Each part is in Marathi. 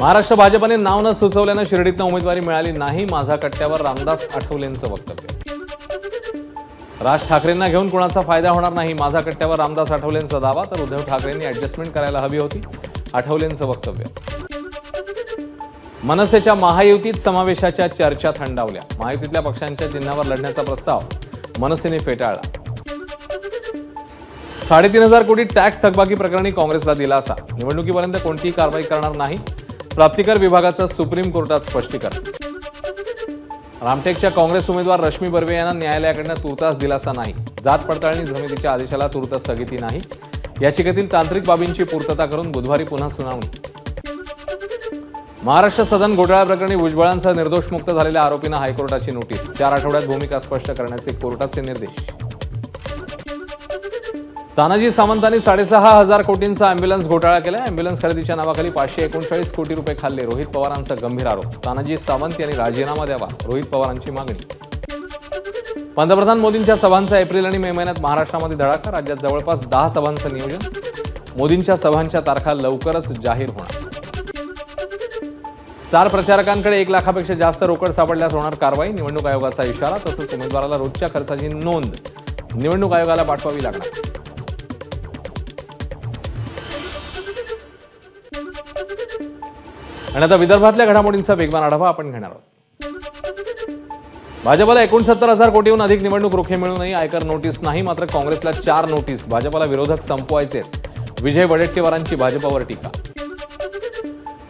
महाराष्ट्र भाजपने नाव न सुचवल्यानं शिर्डीतनं उमेदवारी मिळाली नाही, माझा कट्ट्यावर रामदास आठवलेंचं वक्तव्य। राज ठाकरेंना घेऊन कोणाचा फायदा होणार नाही, माझा कट्ट्यावर रामदास आठवलेंचा दावा, तर उद्धव ठाकरेंनी ऍडजस्टमेंट करायला हवी होती, आठवलेंचं वक्तव्य। मनसेच्या महायुतीत समावेशाच्या चर्चा थंडावल्या, महायुतीतल्या पक्षांच्या चिन्हावर लढण्याचा प्रस्ताव मनसेने फेटाळला। 3,500 कोटी टॅक्स थकबाकी प्रकरणी काँग्रेसला दिलासा, निवडणुकीपर्यंत कोणतीही कारवाई करणार नाही, प्राप्तिकर विभागाचं सुप्रीम कोर्टात स्पष्टीकरण। रामटेकच्या काँग्रेस उमेदवार रश्मी बर्वे यांना न्यायालयाकडून तुर्तास दिलासा नाही, जात पडताळणी समितीच्या आदेशाला तुर्त स्थगिती नाही, याचिकेतील तांत्रिक बाबींची पूर्तता करून बुधवारी पुन्हा सुनावणी। महाराष्ट्र सदन घोटाळा प्रकरणी भुजबळांसह निर्दोष मुक्त झालेल्या आरोपींना हायकोर्टाची नोटीस, 4 आठवड्यात भूमिका स्पष्ट करण्याचे कोर्टाचे निर्देश। तानाजी सावंतांनी 6,500 कोटींचा अँब्युलन्स घोटाळा केला, अँब्युलन्स खरेदीच्या नावाखाली 539 कोटी रुपये खाल्ले, रोहित पवारांचा गंभीर आरोप, तानाजी सावंत यांनी राजीनामा द्यावा, रोहित पवारांची मागणी। पंतप्रधान मोदींच्या सभांचा एप्रिल आणि मे महिन्यात महाराष्ट्रामध्ये धडाका, राज्यात जवळपास 10 सभांचं नियोजन, मोदींच्या सभांच्या तारखा लवकरच जाहीर होणार। स्टार प्रचारकांकडे 1 लाखापेक्षा जास्त रोकड सापडल्यास होणार कारवाई, निवडणूक आयोगाचा इशारा, तसंच उमेदवाराला रोजच्या खर्चाची नोंद निवडणूक आयोगाला पाठवावी लागणार। आणि आता विदर्भातल्या घडामोडींचा वेगवान आढावा आपण घेणार आहोत। भाजपला 69,000 कोटीहून अधिक निवडणूक रोखे मिळूनही आयकर नोटीस नाही, मात्र काँग्रेसला 4 नोटीस, भाजपला विरोधक संपवायचे, विजय वडेट्टीवारांची भाजपवर टीका।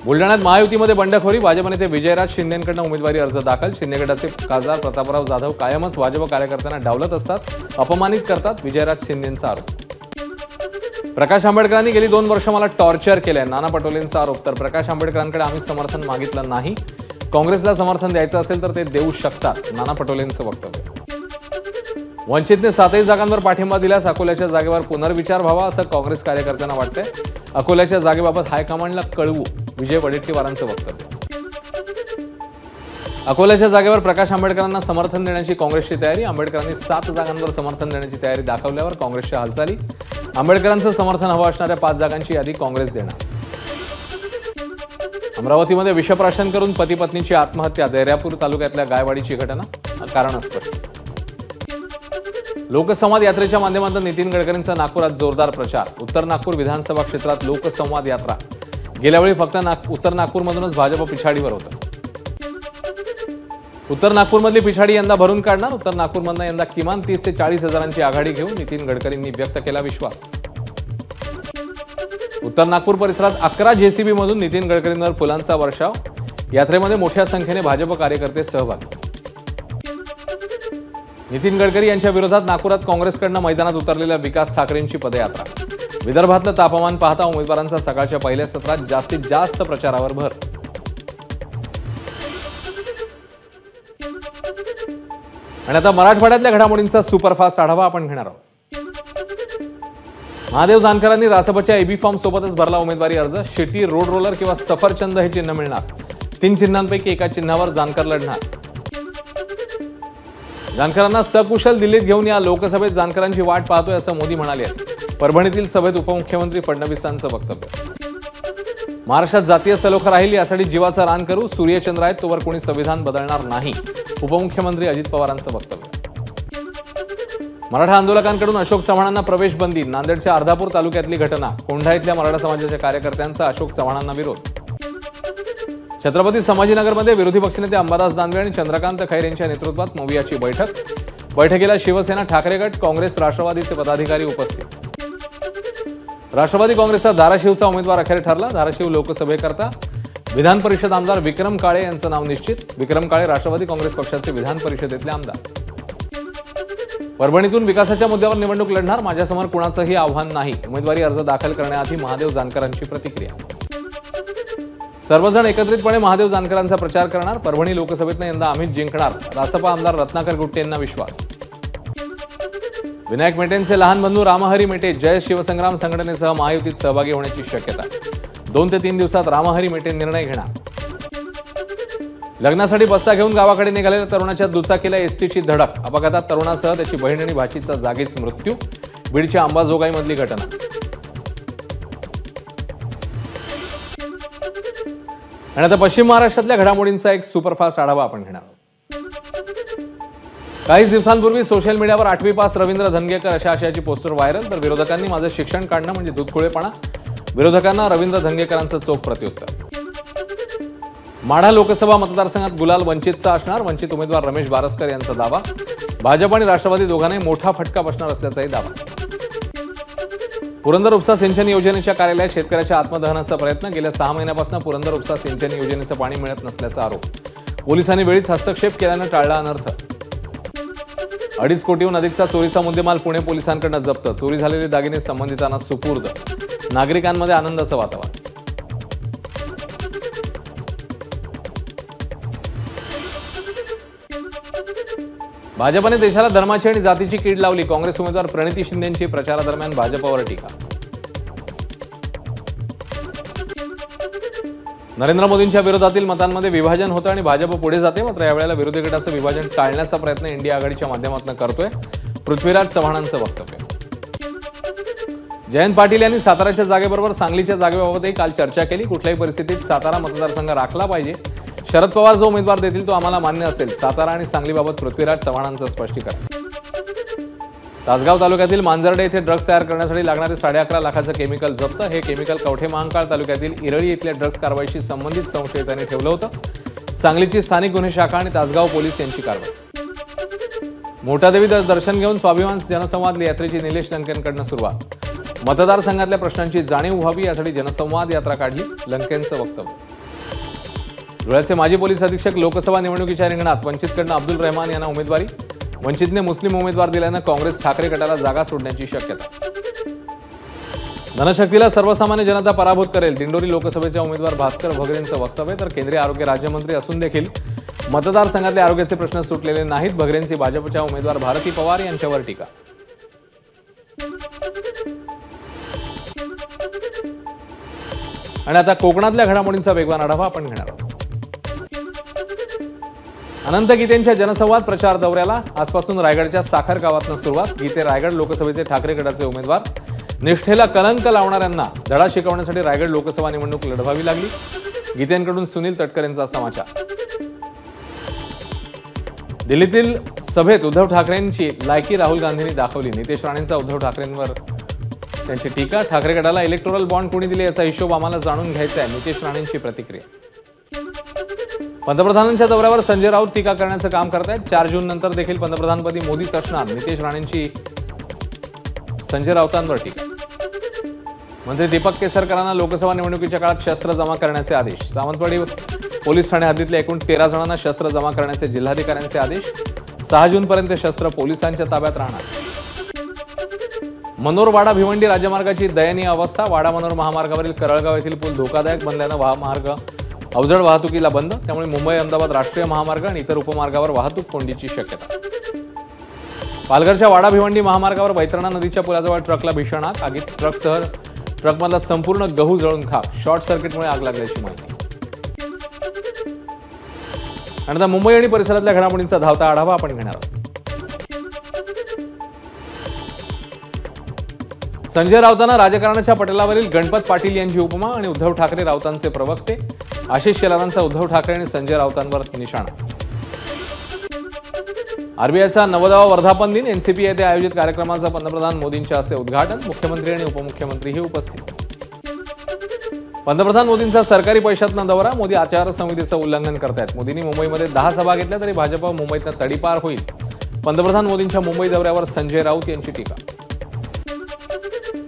बुलढाण्यात महायुतीमध्ये बंडखोरी, भाजप नेते विजयराज शिंदेंकडून उमेदवारी अर्ज दाखल, शिंदे गटाचे खासदार प्रतापराव जाधव कायमच भाजप कार्यकर्त्यांना डावलत असतात, अपमानित करतात, विजयराज शिंदेंचा आरोप। प्रकाश आंबेडकरांनी गेली 2 वर्ष मला टॉर्चर केलंय, नाना पटोलेंचा आरोप, तर प्रकाश आंबेडकरांकडे आम्ही समर्थन मागितलं नाही, काँग्रेसला समर्थन द्यायचं असेल तर ते देऊ शकतात, नाना पटोलेंचं वक्तव्य। वंचितने 7 जागांवर पाठिंबा दिल्यास अकोल्याच्या जागेवर पुनर्विचार व्हावा असं काँग्रेस कार्यकर्त्यांना वाटतंय, अकोल्याच्या जागेबाबत हायकमांडला कळवू, विजय वडेट्टीवारांचं वक्तव्य। अकोल्याच्या जागेवर प्रकाश आंबेडकरांना समर्थन देण्याची काँग्रेसची तयारी, आंबेडकरांनी 7 जागांवर समर्थन देण्याची तयारी दाखवल्यावर काँग्रेसच्या हालचाली, आंबेडकरांचं समर्थन हवं असणाऱ्या 5 जागांची यादी काँग्रेस देणार। अमरावतीमध्ये विषप्राशन करून पती पत्नीची आत्महत्या, दर्यापूर तालुक्यातल्या गायवाडीची घटना, कारण अस्पष्ट। लोकसंवाद यात्रेच्या माध्यमातून नितीन गडकरींचा नागपुरात जोरदार प्रचार, उत्तर नागपूर विधानसभा क्षेत्रात लोकसंवाद यात्रा, गेल्यावेळी फक्त उत्तर नागपूरमधूनच भाजप पिछाडीवर होतं, उत्तर नागपूरमधली पिछाडी यंदा भरून काढणार, उत्तर नागपूरमधनं यंदा किमान 30 ते 40 हजारांची आघाडी घेऊन नितीन गडकरींनी व्यक्त केला विश्वास। उत्तर नागपूर परिसरात 11 जेसीबी मधून नितीन गडकरींवर फुलांचा वर्षाव, यात्रेमध्ये मोठ्या संख्येने भाजप कार्यकर्ते सहभागी। नितीन गडकरी यांच्या विरोधात नागपुरात काँग्रेसकडनं मैदानात उतरलेल्या विकास ठाकरेंची पदयात्रा, विदर्भातलं तापमान पाहता उमेदवारांचा सकाळच्या पहिल्या सत्रात जास्तीत जास्त प्रचारावर भर। आणि आता मराठवाड्यातल्या घडामोडींचा सुपरफास्ट आढावा आपण घेणार आहोत। महादेव जानकरांनी रासपच्या एबी फॉर्म सोबतच भरला उमेदवारी अर्ज, शिटी, रोड रोलर किंवा सफरचंद हे चिन्ह मिळणार, 3 चिन्हांपैकी एका चिन्हावर जानकर लढणार। जानकरांना सकुशल दिल्लीत घेऊन या, लोकसभेत जानकरांची वाट पाहतोय असं मोदी म्हणाले। परभणीतील सभेत उपमुख्यमंत्री फडणवीसांचं वक्तव्य। महाराष्ट्रात जातीय सलोखा राहील यासाठी जीवाचं रान करू, सूर्यचंद्र आहेत तोवर कोणी संविधान बदलणार नाही, उपमुख्यमंत्री अजित पवारांचं वक्तव्य। मराठा आंदोलकांकडून अशोक चव्हाणांना प्रवेश बंदी, नांदेडच्या अर्धापूर तालुक्यातली घटना, कोंढा इथल्या मराठा समाजाच्या कार्यकर्त्यांचा अशोक चव्हाणांना विरोध। छत्रपती संभाजीनगरमध्ये विरोधी पक्षनेते अंबादास दानवे आणि चंद्रकांत खैर यांच्या नेतृत्वात मोवियाची बैठक, बैठकीला शिवसेना, ठाकरे गट, काँग्रेस, राष्ट्रवादीचे पदाधिकारी उपस्थित। राष्ट्रवादी काँग्रेसचा धाराशिवचा उमेदवार अखेर ठरला, धाराशिव लोकसभेकरता विधान परिषद आमदार विक्रम काळे यांचं नाव निश्चित, विक्रम काळे राष्ट्रवादी काँग्रेस पक्षाचे विधान परिषदेतले आमदार। परभणीतून विकासाच्या मुद्द्यावर निवडणूक लढणार, माझ्यासमोर कुणाचंही आव्हान नाही, उमेदवारी अर्ज दाखल करण्याआधी महादेव जानकरांची प्रतिक्रिया। सर्वजण एकत्रितपणे महादेव जानकरांचा प्रचार करणार, परभणी लोकसभेतनं यंदा आम्हीच जिंकणार, रासपा आमदार रत्नाकर गुट्टे यांना विश्वास। विनायक मेटेंचे लहान बंधू रामहरी मेटे जय शिवसंग्राम संघटनेसह महायुतीत सहभागी होण्याची शक्यता, 2 ते 3 दिवसात रामहरी मेटे निर्णय घेणार। लग्नासाठी बस्ता घेऊन गावाकडे निघालेल्या तरुणाच्या दुचाकीला एसटीची धडक, अपघातात तरुणासह त्याची बहीण आणि भाचीचा जागीच मृत्यू, बीडच्या अंबाजोगाईमधली घटना। आणि आता पश्चिम महाराष्ट्रातल्या घडामोडींचा एक सुपरफास्ट आढावा आपण घेणार आहोत। काहीच दिवसांपूर्वी सोशल मीडियावर 8वी पास रवींद्र धंगेकर अशा आशयाची पोस्टर व्हायरल, तर विरोधकांनी माझं शिक्षण काढणं म्हणजे दूधखोळेपणा। विरोधकांना रवींद्र धंगेकरांचं चोख प्रत्युत्तर। माढा लोकसभा मतदारसंघात गुलाल वंचितचा असणार, वंचित उमेदवार रमेश बारसकर यांचा दावा। भाजप आणि राष्ट्रवादी दोघांनाही मोठा फटका बसणार असल्याचाही दावा। पुरंदर उपसा सिंचन योजनेच्या कार्यालयात शेतकऱ्याच्या आत्मदहनाचा प्रयत्न, गेल्या 6 महिन्यापासून पुरंदर उपसा सिंचन योजनेचं पाणी मिळत नसल्याचा आरोप। पोलिसांनी वेळीच हस्तक्षेप केल्यानं टाळला अनर्थ। 2.5 कोटीहून अधिकचा चोरीचा मुद्देमाल पुणे पोलिसांकडून जप्त, चोरी झालेले दागिने संबंधितांना सुपूर्द। नागरिकांमध्ये आनंदाचं वातावरण। भाजपने देशाला धर्माची आणि जातीची कीड लावली, काँग्रेस उमेदवार प्रणिती शिंदेंची प्रचारादरम्यान भाजपवर टीका। नरेंद्र मोदींच्या विरोधातील मतांमध्ये विभाजन होतं आणि भाजप पुढे जाते, मात्र यावेळेला विरोधी गटाचं विभाजन टाळण्याचा प्रयत्न इंडिया आघाडीच्या माध्यमातून करतोय, पृथ्वीराज चव्हाणांचं वक्तव्य। जयंत पाटील यांनी साताराच्या जागेबरोबर सांगलीच्या जागेबाबतही काल चर्चा केली, कुठल्याही परिस्थितीत सातारा मतदारसंघ राखला पाहिजे, शरद पवार जो उमेदवार देतील तो आम्हाला मान्य असेल, सातारा आणि सांगलीबाबत पृथ्वीराज चव्हाणांचं स्पष्टीकरण। तासगाव तालुक्यातील मांजर्डे येथे ड्रग्ज तयार करण्यासाठी लागणारे 11.5 लाखाचं केमिकल जप्त, हे केमिकल कवठे महांकाळ तालुक्यातील इरळी इथल्या ड्रग्ज कारवाईशी संबंधित संशयितांनी ठेवलं होतं। सांगलीची स्थानिक गुन्हे शाखा आणि तासगाव पोलीस यांची कारवाई। मोठादेवी दर्शन घेऊन स्वाभिमान जनसंवाद यात्रेची निलेश लंकेंकडून सुरुवात, मतदारसंघातल्या प्रश्नांची जाणीव व्हावी यासाठी जनसंवाद यात्रा काढली, लंकेंचं वक्तव्य। धुळ्याचे माजी पोलीस अधीक्षक लोकसभा निवडणुकीच्या रिंगणात, वंचितकडून अब्दुल रहमान यांना उमेदवारी, वंचितने मुस्लिम उमेदवार दिल्यानं काँग्रेस ठाकरे गटाला जागा सोडण्याची शक्यता। धनशक्तीला सर्वसामान्य जनता पराभूत करेल, दिंडोरी लोकसभेचे उमेदवार भास्कर भगरेंचं वक्तव्य, तर केंद्रीय आरोग्य राज्यमंत्री असून देखील मतदारसंघातले आरोग्याचे प्रश्न सुटलेले नाहीत, भगरेंची भाजपच्या उमेदवार भारती पवार यांच्यावर टीका। आणि आता कोकणातल्या घडामोडींचा वेगवान आढावा आपण घेणार आहोत। अनंत गीतेंच्या जनसंवाद प्रचार दौऱ्याला आजपासून रायगडच्या साखर गावातून सुरुवात, गीते रायगड लोकसभेचे ठाकरे गटाचे उमेदवार, निष्ठेला कलंक लावणाऱ्यांना धडा शिकवण्यासाठी रायगड लोकसभा निवडणूक लढवावी लागली, गीतेंकडून सुनील तटकरेंचा समाचार। दिल्लीतील सभेत उद्धव ठाकरेंची लायकी राहुल गांधींनी दाखवली, नितेश राणेंचा उद्धव ठाकरेंवर त्यांची टीका, ठाकरे गटाला इलेक्टोरल बॉन्ड कोणी दिले याचा हिशोब आम्हाला जाणून घ्यायचा आहे, नितेश राणेंची प्रतिक्रिया। पंतप्रधानांच्या दौऱ्यावर संजय राऊत टीका करण्याचं काम करतायत, 4 जून नंतर देखील पंतप्रधानपदी मोदीच असणार, नितेश राणेंची संजय राऊतांवर टीका। मंत्री दीपक केसरकरांना लोकसभा निवडणुकीच्या काळात शस्त्र जमा करण्याचे आदेश, सावंतवाडी पोलीस ठाणे हद्दीतल्या एकूण 13 जणांना शस्त्र जमा करण्याचे जिल्हाधिकाऱ्यांचे आदेश, 6 जूनपर्यंत शस्त्र पोलिसांच्या ताब्यात राहणार। मनोर वाडा भिवंडी राज्यमार्गाची दयनीय अवस्था, वाडा मनोर महामार्गावरील करळगाव येथील पूल धोकादायक बनल्यानं महामार्ग अवजड वाहतुकीला बंद, त्यामुळे मुंबई अहमदाबाद राष्ट्रीय महामार्ग आणि इतर उपमार्गावर वाहतूक कोंडीची शक्यता। पालघरच्या वाडा भिवंडी महामार्गावर वैतरणा नदीच्या पुलाजवळ ट्रकला भीषण आग, आगीत ट्रकमधला संपूर्ण गहू जळून खाक, शॉर्ट सर्किटमुळे आग लागल्याची माहिती। आणि आता मुंबई आणि परिसरातल्या घडामोडींचा धावता आढावा आपण घेणार आहोत। संजय राऊतांना राजकारणाच्या पटलावरील गणपत पाटील यांची उपमा आणि उद्धव ठाकरे राऊतांचे प्रवक्ते, आशिष शेलारांचा उद्धव ठाकरे आणि संजय राऊतांवर निशाणा। आरबीआयचा 90वा वर्धापन दिन, एनसीपी येथे आयोजित कार्यक्रमाचं पंतप्रधान मोदींच्या हस्ते उद्घाटन, मुख्यमंत्री आणि उपमुख्यमंत्रीही उपस्थित। पंतप्रधान मोदींचा सरकारी पैशातनं दौरा, मोदी आचारसंहितेचं उल्लंघन करतायत, मोदींनी मुंबईमध्ये 10 सभा घेतल्या तरी भाजप मुंबईतनं तडीपार होईल, पंतप्रधान मोदींच्या मुंबई दौऱ्यावर संजय राऊत यांची टीका।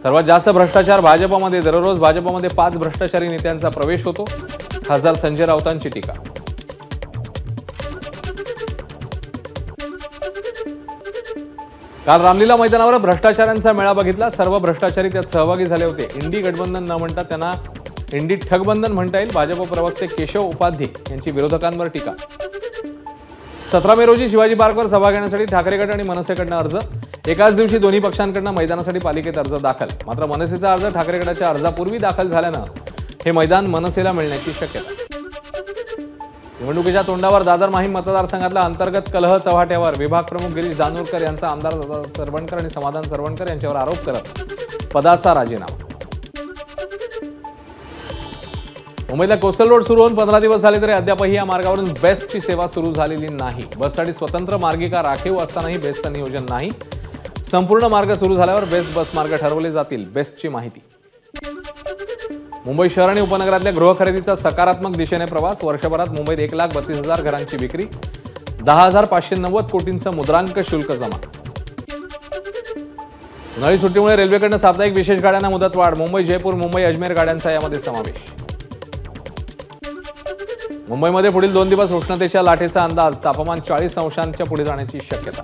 सर्वात जास्त भ्रष्टाचार भाजपमध्ये, दररोज भाजपमध्ये 5 भ्रष्टाचारी नेत्यांचा प्रवेश होतो, खासदार संजय राऊतांची टीका। काल रामलीला मैदानावर भ्रष्टाचाऱ्यांचा मेळा बघितला, सर्व भ्रष्टाचारी त्यात सहभागी झाले होते, इंडी गठबंधन न म्हणता त्यांना इंडी ठगबंधन म्हणता येईल, भाजप प्रवक्ते केशव उपाध्ये यांची विरोधकांवर टीका। 17 मे रोजी शिवाजी पार्कवर सभा घेण्यासाठी ठाकरे गट आणि मनसेकडनं अर्ज, एकाच दिवशी दोन्ही पक्षांकडनं मैदानासाठी पालिकेत अर्ज दाखल, मात्र मनसेचा अर्ज ठाकरे गटाच्या अर्जापूर्वी दाखल झाल्यानं हे मैदान मनसेला मिळण्याची शक्यता। निवडणुकीच्या तोंडावर दादर माहीम मतदारसंघातला अंतर्गत कलह चव्हाट्यावर, विभाग प्रमुख गिरीश धानोरकर यांचा आमदार सरवणकर आणि समाधान सरवणकर यांच्यावर आरोप करत पदाचा राजीनामा। मुंबईला कोस्टल रोड सुरू होऊन 15 दिवस झाले तरी अद्यापही या मार्गावरून बेस्टची सेवा सुरू झालेली नाही. बससाठी स्वतंत्र मार्गिका राखीव असतानाही बेस्टचं नियोजन नाही. संपूर्ण मार्ग सुरू झाल्यावर बेस्ट बस मार्ग ठरवले जातील. बेस्टची माहिती. मुंबई शहर आणि उपनगरातल्या गृह खरेदीचा सकारात्मक दिशेने प्रवास. वर्षभरात मुंबईत 1,32,000 घरांची विक्री. 10,590 कोटींचं मुद्रांक शुल्क जमा. उन्हाळी सुट्टीमुळे रेल्वेकडून साप्ताहिक विशेष गाड्यांना मुदतवाढ. मुंबई जयपूर मुंबई अजमेर गाड्यांचा यामध्ये समावेश. मुंबईमध्ये पुढील 2 दिवस उष्णतेच्या लाटेचा अंदाज. तापमान 40 अंशांच्या पुढे जाण्याची शक्यता.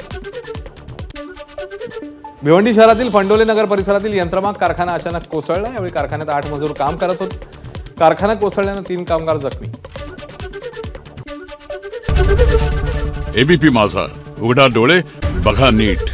भिवंडी शहरातील फंडोले नगर परिसरातील यंत्रमाग कारखाना अचानक कोसळला. यावेळी कारखान्यात 8 मजूर काम करत होते. कारखाना कोसळल्यानं 3 कामगार जखमी. एबीपी माझा, उघडा डोळे बघा नीट.